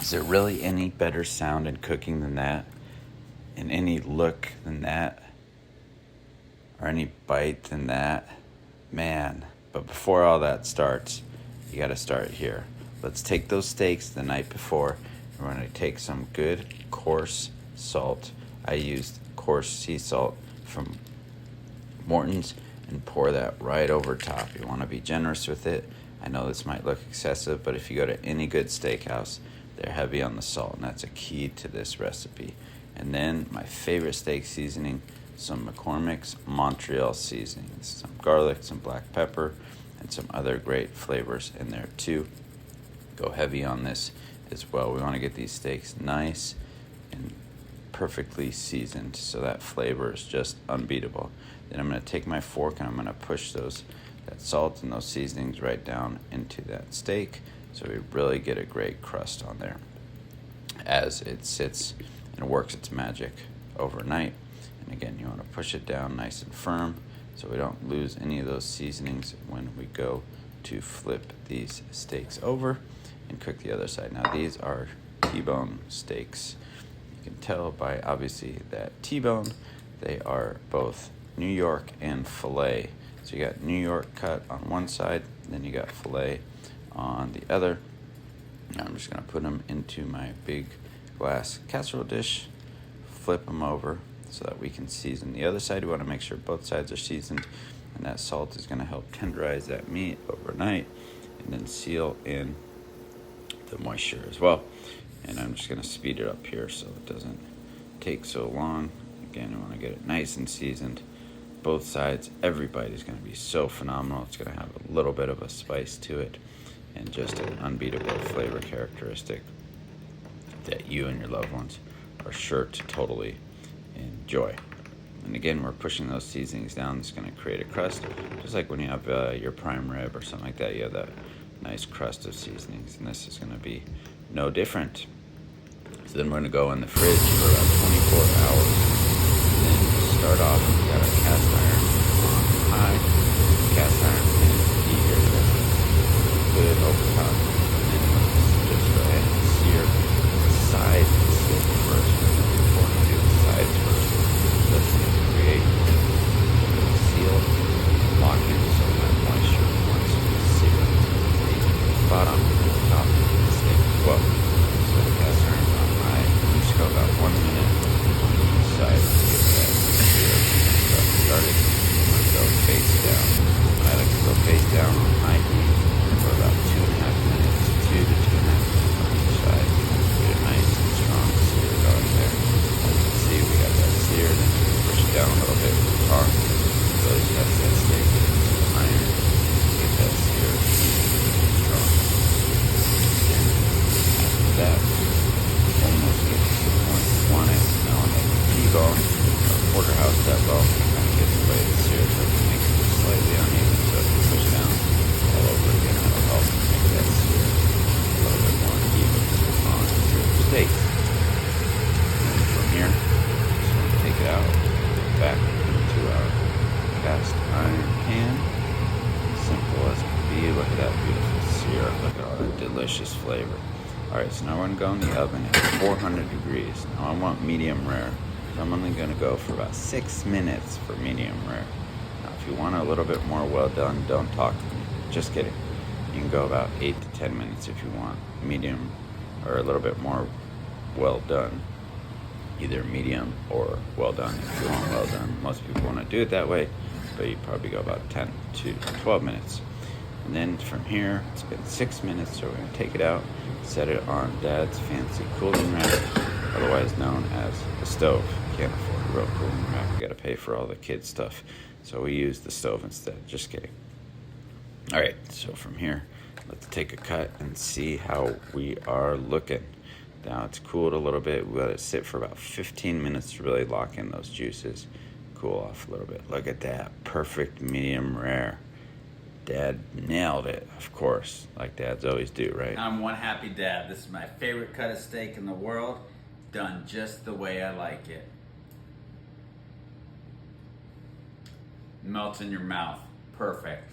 Is there really any better sound in cooking than that? And any look than that? Or any bite than that? Man. But before all that starts, you gotta start here. Let's take those steaks the night before. We're gonna take some good coarse salt. I used coarse sea salt from Morton's and pour that right over top. You wanna be generous with it. I know this might look excessive, but if you go to any good steakhouse, they're heavy on the salt, and that's a key to this recipe. And then my favorite steak seasoning, some McCormick's Montreal seasonings, some garlic, some black pepper, and some other great flavors in there too. Go heavy on this as well. We want to get these steaks nice and perfectly seasoned so that flavor is just unbeatable. Then I'm going to take my fork and I'm going to push that salt and those seasonings right down into that steak so we really get a great crust on there as it sits and works its magic overnight. And again, you want to push it down nice and firm so we don't lose any of those seasonings when we go to flip these steaks over and cook the other side. Now these are T-bone steaks. You can tell by obviously that T-bone, they are both New York and filet. So you got New York cut on one side, then you got filet on the other. Now I'm just gonna put them into my big glass casserole dish, flip them over so that we can season the other side. We wanna make sure both sides are seasoned, and that salt is gonna help tenderize that meat overnight and then seal in the moisture as well. And I'm just gonna speed it up here so it doesn't take so long. Again, you wanna get it nice and seasoned. Both sides, every bite is going to be so phenomenal. It's going to have a little bit of a spice to it and just an unbeatable flavor characteristic that you and your loved ones are sure to totally enjoy. And again, we're pushing those seasonings down. It's going to create a crust, just like when you have your prime rib or something like that. You have that nice crust of seasonings, and this is going to be no different. So then we're going to go in the fridge for about 24 hours. Start off, we got our cast iron on high, cast iron pan heater good over top, and then just go ahead and sear the side steak first. It's important to do the sides first. Let's create a seal, lock in some of that moisture once we sear the bottom and the top of the steak as well. So the cast iron on high, we just go about 1 minute on each side to get that started. Let's go face down. I like to go face down on high heat for about 2.5 minutes, 2 to 2.5 minutes on each side. Get a nice and strong sear going there. As you can see, we got that sear, then you can push it down a little bit with the tar. Really test that steak with the iron. Get that sear strong. Then after that, almost get to the point you want it. Now on the T-bone, porterhouse that low, kind of gets away the sear, so it can make it just slightly uneven. So if you push down all over again, that'll help make that sear a little bit more even on your steak. And from here, just want to take it out, back into our cast iron pan. Simple as can be. Look at that beautiful sear. Look at all that delicious flavor. Alright, so now we're going to go in the oven at 400 degrees. Now I want medium rare. I'm only going to go for about 6 minutes for medium rare. Now, if you want a little bit more well done, don't talk to me. Just kidding. You can go about 8 to 10 minutes if you want medium or a little bit more well done. Either medium or well done if you want well done. Most people want to do it that way, but you probably go about 10 to 12 minutes. And then from here, it's been 6 minutes, so we're going to take it out, set it on Dad's fancy cooling rack, otherwise known as the stove. Can't afford a real cooling rack. We gotta pay for all the kids' stuff, so we use the stove instead. Just kidding. All right, so from here, let's take a cut and see how we are looking. Now it's cooled a little bit. We let it sit for about 15 minutes to really lock in those juices, cool off a little bit. Look at that, perfect medium rare. Dad nailed it, of course, like dads always do, right? I'm one happy dad. This is my favorite cut of steak in the world, done just the way I like it. Melts in your mouth, perfect.